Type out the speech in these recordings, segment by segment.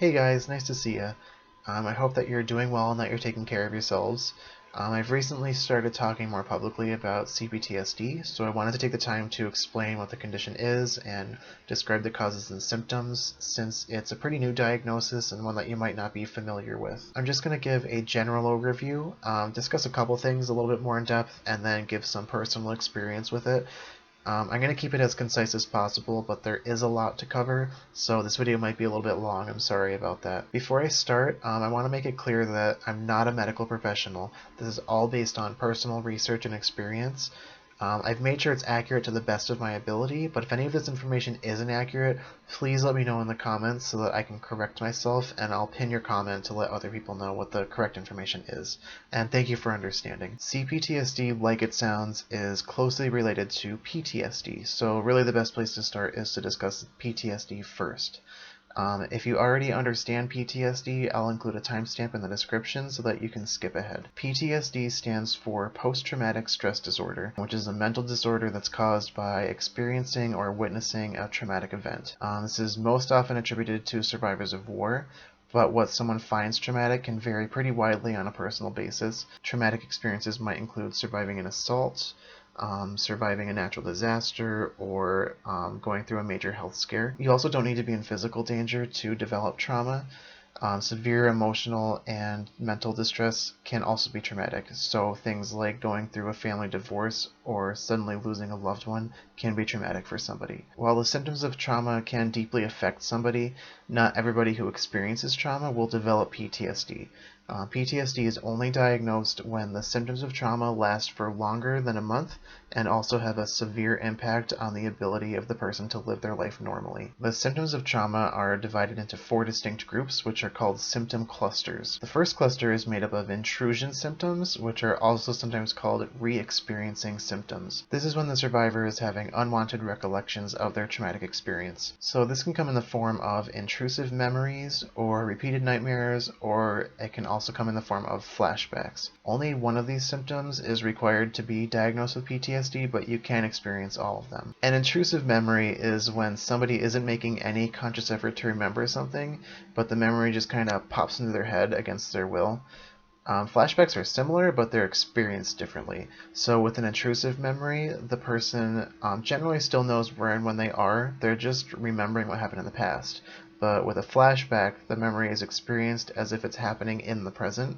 Hey guys, nice to see you. I hope that you're doing well and that you're taking care of yourselves. I've recently started talking more publicly about CPTSD, so I wanted to take the time to explain what the condition is and describe the causes and symptoms, since it's a pretty new diagnosis and one that you might not be familiar with. I'm just going to give a general overview, discuss a couple things a little bit more in depth, and then give some personal experience with it. I'm going to keep it as concise as possible, but there is a lot to cover, so this video might be a little bit long. I'm sorry about that. Before I start, I want to make it clear that I'm not a medical professional. This is all based on personal research and experience. I've made sure it's accurate to the best of my ability, but if any of this information isn't accurate, please let me know in the comments so that I can correct myself, and I'll pin your comment to let other people know what the correct information is. And thank you for understanding. CPTSD, like it sounds, is closely related to PTSD, so really the best place to start is to discuss PTSD first. If you already understand PTSD, I'll include a timestamp in the description so that you can skip ahead. PTSD stands for Post-Traumatic Stress Disorder, which is a mental disorder that's caused by experiencing or witnessing a traumatic event. This is most often attributed to survivors of war, but what someone finds traumatic can vary pretty widely on a personal basis. Traumatic experiences might include surviving an assault, surviving a natural disaster, or going through a major health scare. You also don't need to be in physical danger to develop trauma. Severe emotional and mental distress can also be traumatic, so things like going through a family divorce or suddenly losing a loved one can be traumatic for somebody. While the symptoms of trauma can deeply affect somebody, not everybody who experiences trauma will develop PTSD. PTSD is only diagnosed when the symptoms of trauma last for longer than a month and also have a severe impact on the ability of the person to live their life normally. The symptoms of trauma are divided into 4 distinct groups, which are called symptom clusters. The first cluster is made up of intrusion symptoms, which are also sometimes called re-experiencing symptoms. This is when the survivor is having unwanted recollections of their traumatic experience. So this can come in the form of intrusive memories or repeated nightmares, or it can also come in the form of flashbacks. Only one of these symptoms is required to be diagnosed with PTSD, but you can experience all of them. An intrusive memory is when somebody isn't making any conscious effort to remember something, but the memory just kind of pops into their head against their will. Flashbacks are similar, but they're experienced differently. So with an intrusive memory, the person generally still knows where and when they are. They're just remembering what happened in the past. But with a flashback, the memory is experienced as if it's happening in the present,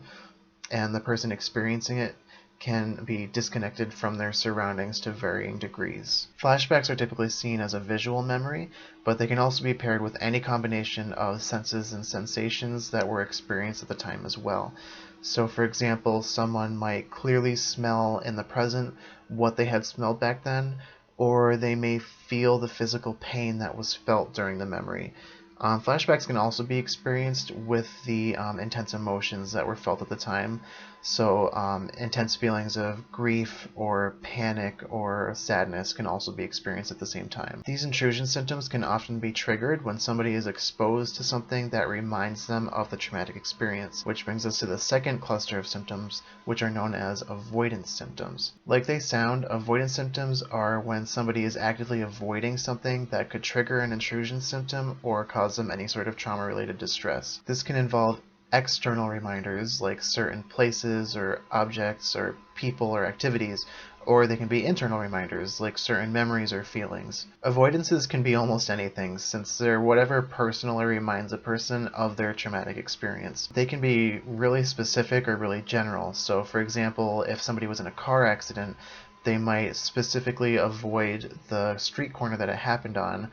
and the person experiencing it can be disconnected from their surroundings to varying degrees. Flashbacks are typically seen as a visual memory, but they can also be paired with any combination of senses and sensations that were experienced at the time as well. So for example, someone might clearly smell in the present what they had smelled back then, or they may feel the physical pain that was felt during the memory. Flashbacks can also be experienced with the intense emotions that were felt at the time. So intense feelings of grief or panic or sadness can also be experienced at the same time. These intrusion symptoms can often be triggered when somebody is exposed to something that reminds them of the traumatic experience, which brings us to the second cluster of symptoms, which are known as avoidance symptoms. Like they sound, avoidance symptoms are when somebody is actively avoiding something that could trigger an intrusion symptom or cause them any sort of trauma-related distress. This can involve external reminders like certain places or objects or people or activities, or they can be internal reminders like certain memories or feelings. Avoidances can be almost anything, since they're whatever personally reminds a person of their traumatic experience. They can be really specific or really general. So for example, if somebody was in a car accident, they might specifically avoid the street corner that it happened on,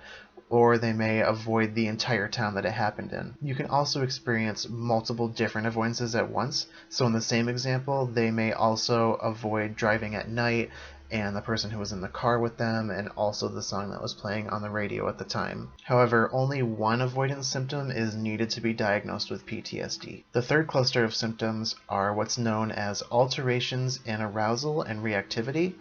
or they may avoid the entire town that it happened in. You can also experience multiple different avoidances at once. So in the same example, they may also avoid driving at night and the person who was in the car with them, and also the song that was playing on the radio at the time. However, only one avoidance symptom is needed to be diagnosed with PTSD. The third cluster of symptoms are what's known as alterations in arousal and reactivity.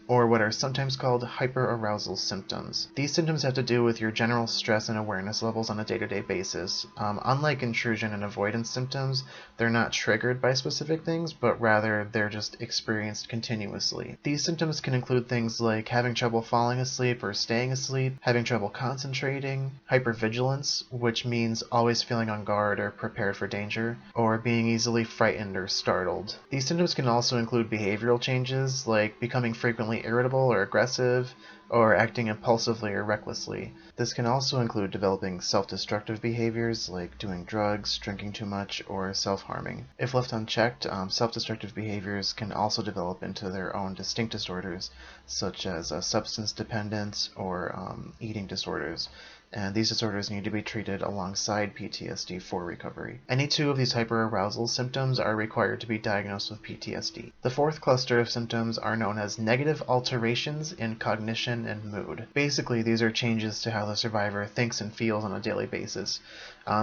or what are sometimes called hyperarousal symptoms. These symptoms have to do with your general stress and awareness levels on a day-to-day basis. Unlike intrusion and avoidance symptoms, they're not triggered by specific things, but rather they're just experienced continuously. These symptoms can include things like having trouble falling asleep or staying asleep, having trouble concentrating, hypervigilance, which means always feeling on guard or prepared for danger, or being easily frightened or startled. These symptoms can also include behavioral changes like becoming frequently irritable or aggressive, or acting impulsively or recklessly. This can also include developing self-destructive behaviors like doing drugs, drinking too much, or self-harming. If left unchecked, self-destructive behaviors can also develop into their own distinct disorders, such as substance dependence or eating disorders. And these disorders need to be treated alongside PTSD for recovery. Any two of these hyperarousal symptoms are required to be diagnosed with PTSD. The fourth cluster of symptoms are known as negative alterations in cognition and mood. Basically, these are changes to how the survivor thinks and feels on a daily basis.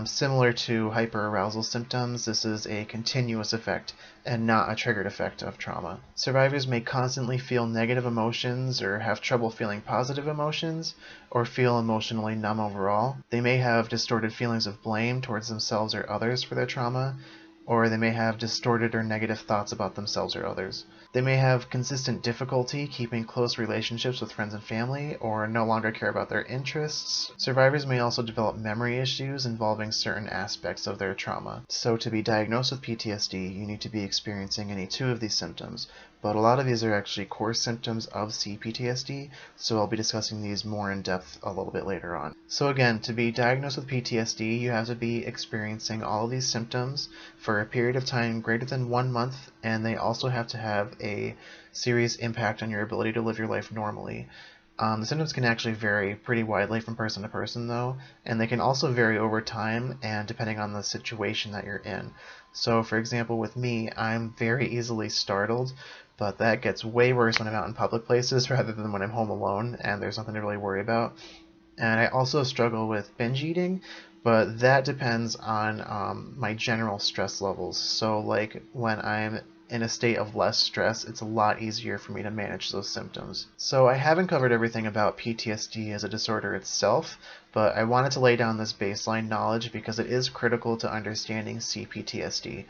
Similar to hyperarousal symptoms, this is a continuous effect and not a triggered effect of trauma. Survivors may constantly feel negative emotions or have trouble feeling positive emotions, or feel emotionally numb overall. They may have distorted feelings of blame towards themselves or others for their trauma, or they may have distorted or negative thoughts about themselves or others. They may have consistent difficulty keeping close relationships with friends and family, or no longer care about their interests. Survivors may also develop memory issues involving certain aspects of their trauma. So to be diagnosed with PTSD, you need to be experiencing any two of these symptoms, but a lot of these are actually core symptoms of CPTSD, so I'll be discussing these more in depth a little bit later on. So again, to be diagnosed with PTSD, you have to be experiencing all of these symptoms for a period of time greater than 1 month, and they also have to have a serious impact on your ability to live your life normally. The symptoms can actually vary pretty widely from person to person though, and they can also vary over time and depending on the situation that you're in. So for example, with me, I'm very easily startled, but that gets way worse when I'm out in public places rather than when I'm home alone and there's nothing to really worry about. And I also struggle with binge eating, but that depends on my general stress levels. So like when I'm in a state of less stress, it's a lot easier for me to manage those symptoms. So I haven't covered everything about PTSD as a disorder itself, but I wanted to lay down this baseline knowledge because it is critical to understanding CPTSD,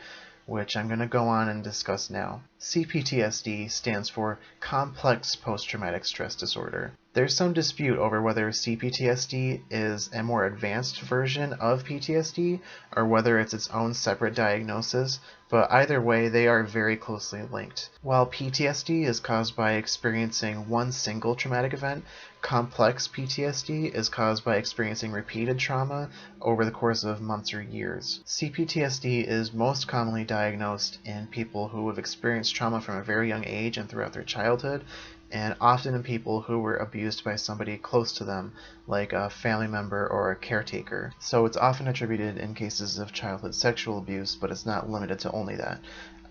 which I'm going to go on and discuss now. CPTSD stands for Complex Post-Traumatic Stress Disorder. There's some dispute over whether CPTSD is a more advanced version of PTSD or whether it's its own separate diagnosis, but either way, they are very closely linked. While PTSD is caused by experiencing one single traumatic event, complex PTSD is caused by experiencing repeated trauma over the course of months or years. CPTSD is most commonly diagnosed in people who have experienced trauma from a very young age and throughout their childhood, and often in people who were abused by somebody close to them, like a family member or a caretaker. So it's often attributed in cases of childhood sexual abuse, but it's not limited to only that.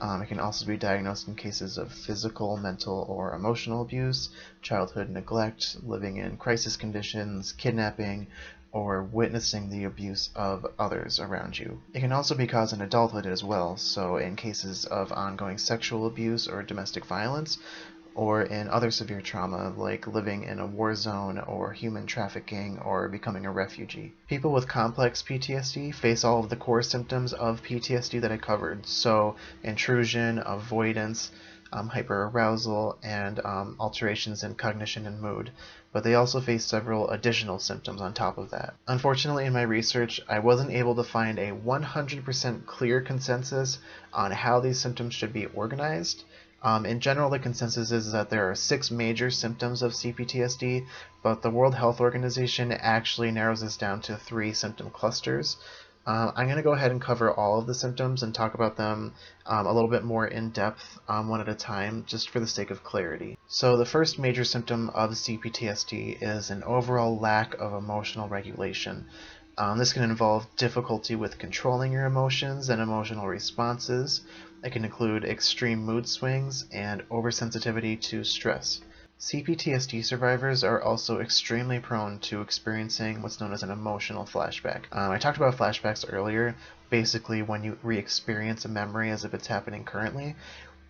It can also be diagnosed in cases of physical, mental, or emotional abuse, childhood neglect, living in crisis conditions, kidnapping, or witnessing the abuse of others around you. It can also be caused in adulthood as well, so in cases of ongoing sexual abuse or domestic violence, or in other severe trauma like living in a war zone or human trafficking or becoming a refugee. People with complex PTSD face all of the core symptoms of PTSD that I covered, so intrusion, avoidance, hyperarousal, and alterations in cognition and mood, but they also face several additional symptoms on top of that. Unfortunately, in my research, I wasn't able to find a 100% clear consensus on how these symptoms should be organized. In general, the consensus is that there are 6 major symptoms of CPTSD, but the World Health Organization actually narrows this down to 3 symptom clusters. I'm going to go ahead and cover all of the symptoms and talk about them a little bit more in depth, one at a time, just for the sake of clarity. So the first major symptom of CPTSD is an overall lack of emotional regulation. This can involve difficulty with controlling your emotions and emotional responses. It can include extreme mood swings and oversensitivity to stress. CPTSD survivors are also extremely prone to experiencing what's known as an emotional flashback. I talked about flashbacks earlier, basically when you re-experience a memory as if it's happening currently,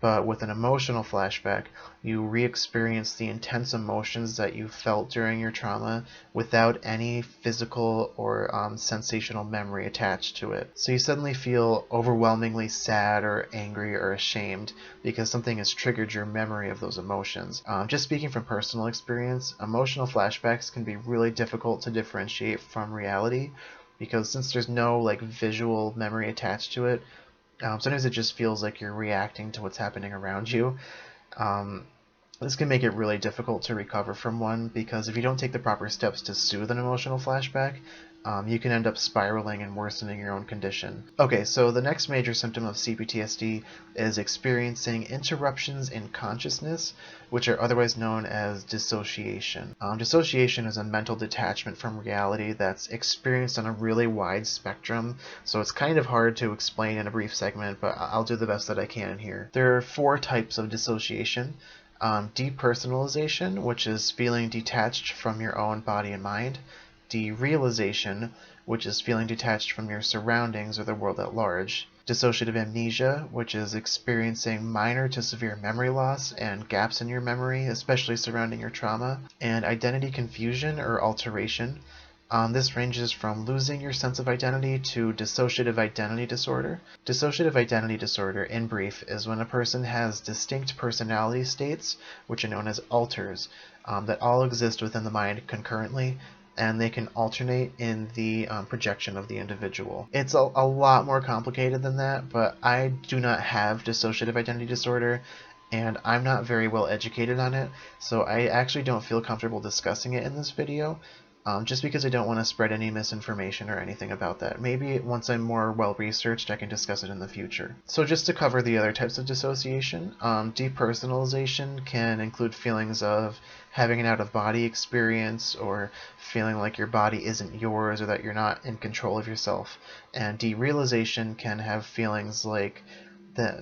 But with an emotional flashback, you re-experience the intense emotions that you felt during your trauma without any physical or sensational memory attached to it. So you suddenly feel overwhelmingly sad or angry or ashamed because something has triggered your memory of those emotions. Just speaking from personal experience, emotional flashbacks can be really difficult to differentiate from reality because since there's no like visual memory attached to it, sometimes it just feels like you're reacting to what's happening around you. Um, this can make it really difficult to recover from one because if you don't take the proper steps to soothe an emotional flashback, you can end up spiraling and worsening your own condition. Okay, so the next major symptom of CPTSD is experiencing interruptions in consciousness, which are otherwise known as dissociation. Dissociation is a mental detachment from reality that's experienced on a really wide spectrum, so it's kind of hard to explain in a brief segment, but I'll do the best that I can here. There are 4 types of dissociation. Depersonalization, which is feeling detached from your own body and mind. Derealization, which is feeling detached from your surroundings or the world at large. Dissociative amnesia, which is experiencing minor to severe memory loss and gaps in your memory, especially surrounding your trauma. And identity confusion or alteration. This ranges from losing your sense of identity to dissociative identity disorder. Dissociative identity disorder, in brief, is when a person has distinct personality states, which are known as alters, that all exist within the mind concurrently, and they can alternate in the projection of the individual. It's a lot more complicated than that, but I do not have dissociative identity disorder, and I'm not very well educated on it, so I actually don't feel comfortable discussing it in this video. Just because I don't want to spread any misinformation or anything about that. Maybe once I'm more well-researched, I can discuss it in the future. So just to cover the other types of dissociation, depersonalization can include feelings of having an out-of-body experience or feeling like your body isn't yours or that you're not in control of yourself. And derealization can have feelings like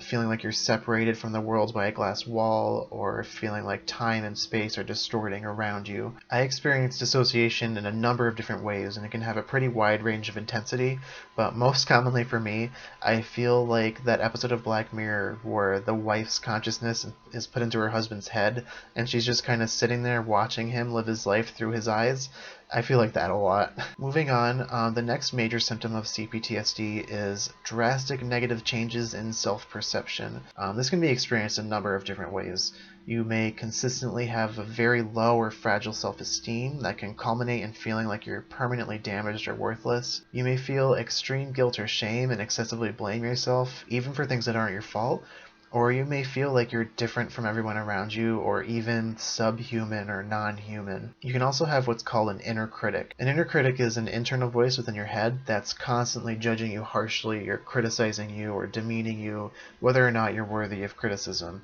feeling like you're separated from the world by a glass wall, or feeling like time and space are distorting around you. I experience dissociation in a number of different ways, and it can have a pretty wide range of intensity, but most commonly for me, I feel like that episode of Black Mirror where the wife's consciousness is put into her husband's head, and she's just kind of sitting there watching him live his life through his eyes. I feel like that a lot. Moving on, the next major symptom of CPTSD is drastic negative changes in self-perception. This can be experienced in a number of different ways. You may consistently have a very low or fragile self-esteem that can culminate in feeling like you're permanently damaged or worthless. You may feel extreme guilt or shame and excessively blame yourself, even for things that aren't your fault. Or you may feel like you're different from everyone around you, or even subhuman or non-human. You can also have what's called an inner critic. An inner critic is an internal voice within your head that's constantly judging you harshly, or criticizing you, or demeaning you, whether or not you're worthy of criticism.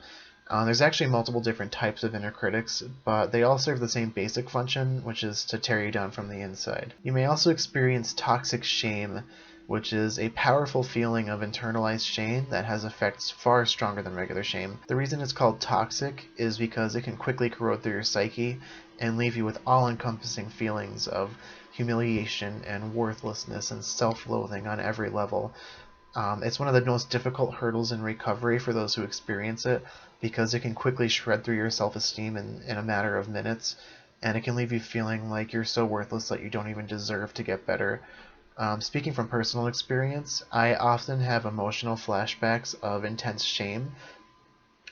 There's actually multiple different types of inner critics, but they all serve the same basic function, which is to tear you down from the inside. You may also experience toxic shame, which is a powerful feeling of internalized shame that has effects far stronger than regular shame. The reason it's called toxic is because it can quickly corrode through your psyche and leave you with all-encompassing feelings of humiliation and worthlessness and self-loathing on every level. It's one of the most difficult hurdles in recovery for those who experience it because it can quickly shred through your self-esteem in a matter of minutes, and it can leave you feeling like you're so worthless that you don't even deserve to get better. Speaking from personal experience, I often have emotional flashbacks of intense shame,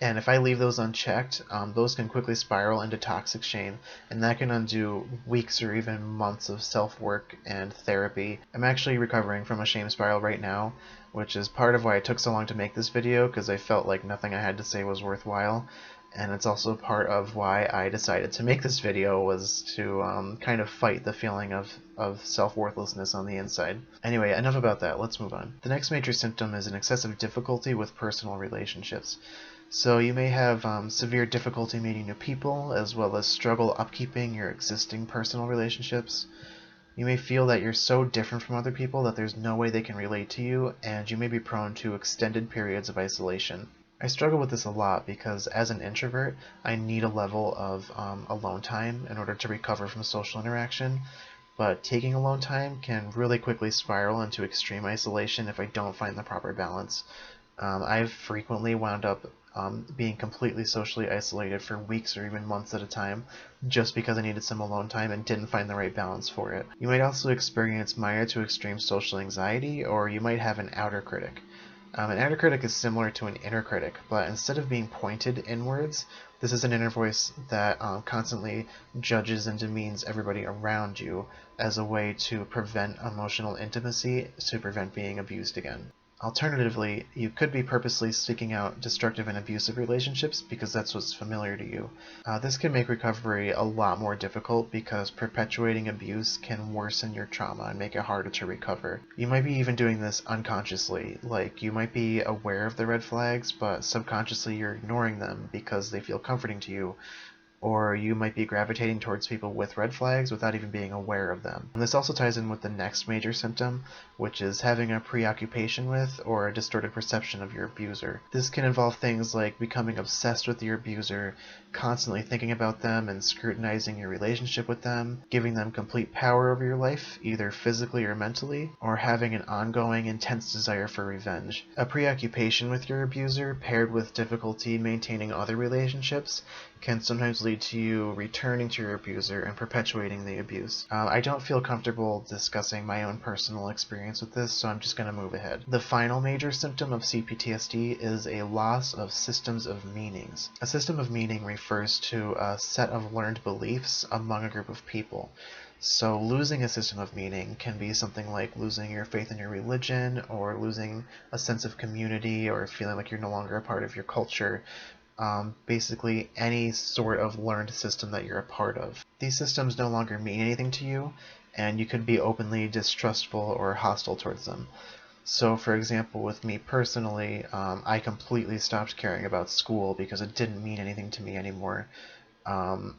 and if I leave those unchecked, those can quickly spiral into toxic shame, and that can undo weeks or even months of self-work and therapy. I'm actually recovering from a shame spiral right now, which is part of why it took so long to make this video, because I felt like nothing I had to say was worthwhile. And it's also part of why I decided to make this video, was to kind of fight the feeling of self-worthlessness on the inside. Anyway, enough about that, let's move on. The next major symptom is an excessive difficulty with personal relationships. So you may have severe difficulty meeting new people, as well as struggle upkeeping your existing personal relationships. You may feel that you're so different from other people that there's no way they can relate to you, and you may be prone to extended periods of isolation. I struggle with this a lot because as an introvert, I need a level of alone time in order to recover from social interaction, but taking alone time can really quickly spiral into extreme isolation if I don't find the proper balance. I've frequently wound up being completely socially isolated for weeks or even months at a time just because I needed some alone time and didn't find the right balance for it. You might also experience minor to extreme social anxiety, or you might have an outer critic. An outer critic is similar to an inner critic, but instead of being pointed inwards, this is an inner voice that constantly judges and demeans everybody around you as a way to prevent emotional intimacy, to prevent being abused again. Alternatively, you could be purposely seeking out destructive and abusive relationships because that's what's familiar to you. This can make recovery a lot more difficult because perpetuating abuse can worsen your trauma and make it harder to recover. You might be even doing this unconsciously, like you might be aware of the red flags, but subconsciously you're ignoring them because they feel comforting to you, or you might be gravitating towards people with red flags without even being aware of them. And this also ties in with the next major symptom, which is having a preoccupation with or a distorted perception of your abuser. This can involve things like becoming obsessed with your abuser, constantly thinking about them and scrutinizing your relationship with them, giving them complete power over your life, either physically or mentally, or having an ongoing, intense desire for revenge. A preoccupation with your abuser, paired with difficulty maintaining other relationships, can sometimes lead to you returning to your abuser and perpetuating the abuse. I don't feel comfortable discussing my own personal experience with this, so I'm just going to move ahead. The final major symptom of CPTSD is a loss of systems of meanings. A system of meaning refers to a set of learned beliefs among a group of people. So losing a system of meaning can be something like losing your faith in your religion, or losing a sense of community, or feeling like you're no longer a part of your culture. Basically any sort of learned system that you're a part of. These systems no longer mean anything to you, and you could be openly distrustful or hostile towards them. So, for example, with me personally, I completely stopped caring about school because it didn't mean anything to me anymore.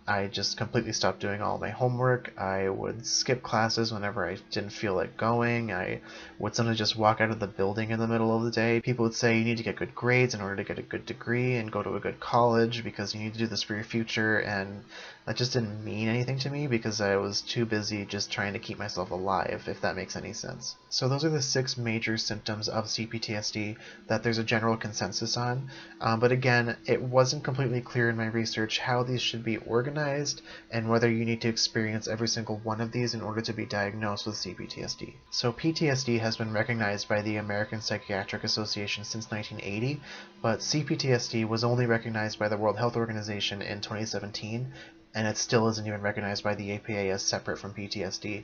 I just completely stopped doing all my homework. I would skip classes whenever I didn't feel like going. I would sometimes just walk out of the building in the middle of the day. People would say you need to get good grades in order to get a good degree and go to a good college because you need to do this for your future, and that just didn't mean anything to me because I was too busy just trying to keep myself alive, if that makes any sense. So those are the 6 major symptoms of CPTSD that there's a general consensus on, but again, it wasn't completely clear in my research how these should be organized and whether you need to experience every single one of these in order to be diagnosed with CPTSD. So PTSD has been recognized by the American Psychiatric Association since 1980, but CPTSD was only recognized by the World Health Organization in 2017, and it still isn't even recognized by the APA as separate from PTSD.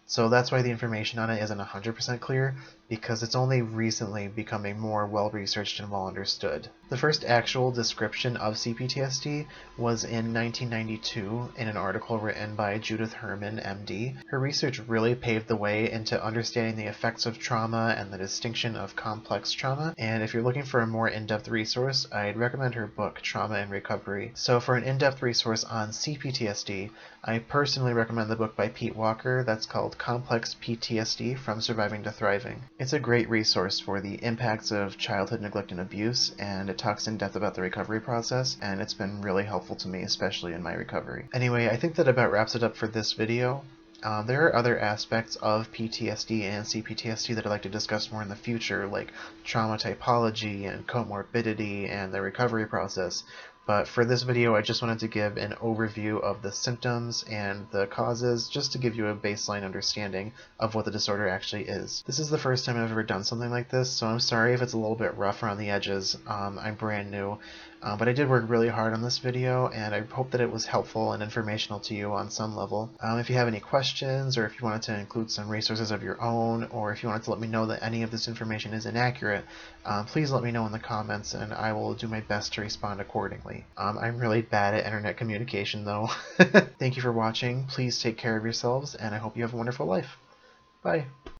So that's why the information on it isn't 100% clear, because it's only recently becoming more well-researched and well-understood. The first actual description of CPTSD was in 1992 in an article written by Judith Herman, MD. Her research really paved the way into understanding the effects of trauma and the distinction of complex trauma, and if you're looking for a more in-depth resource, I'd recommend her book, Trauma and Recovery. So for an in-depth resource on CPTSD, I personally recommend the book by Pete Walker that's called Complex PTSD From Surviving to Thriving. It's a great resource for the impacts of childhood neglect and abuse, and it talks in depth about the recovery process, and it's been really helpful to me, especially in my recovery. Anyway, I think that about wraps it up for this video. There are other aspects of PTSD and CPTSD that I'd like to discuss more in the future, like trauma typology and comorbidity and the recovery process. But for this video, I just wanted to give an overview of the symptoms and the causes, just to give you a baseline understanding of what the disorder actually is. This is the first time I've ever done something like this, so I'm sorry if it's a little bit rough around the edges. I'm brand new. But I did work really hard on this video, and I hope that it was helpful and informational to you on some level. If you have any questions, or if you wanted to include some resources of your own, or if you wanted to let me know that any of this information is inaccurate, please let me know in the comments, and I will do my best to respond accordingly. I'm really bad at internet communication, though. Thank you for watching. Please take care of yourselves, and I hope you have a wonderful life. Bye.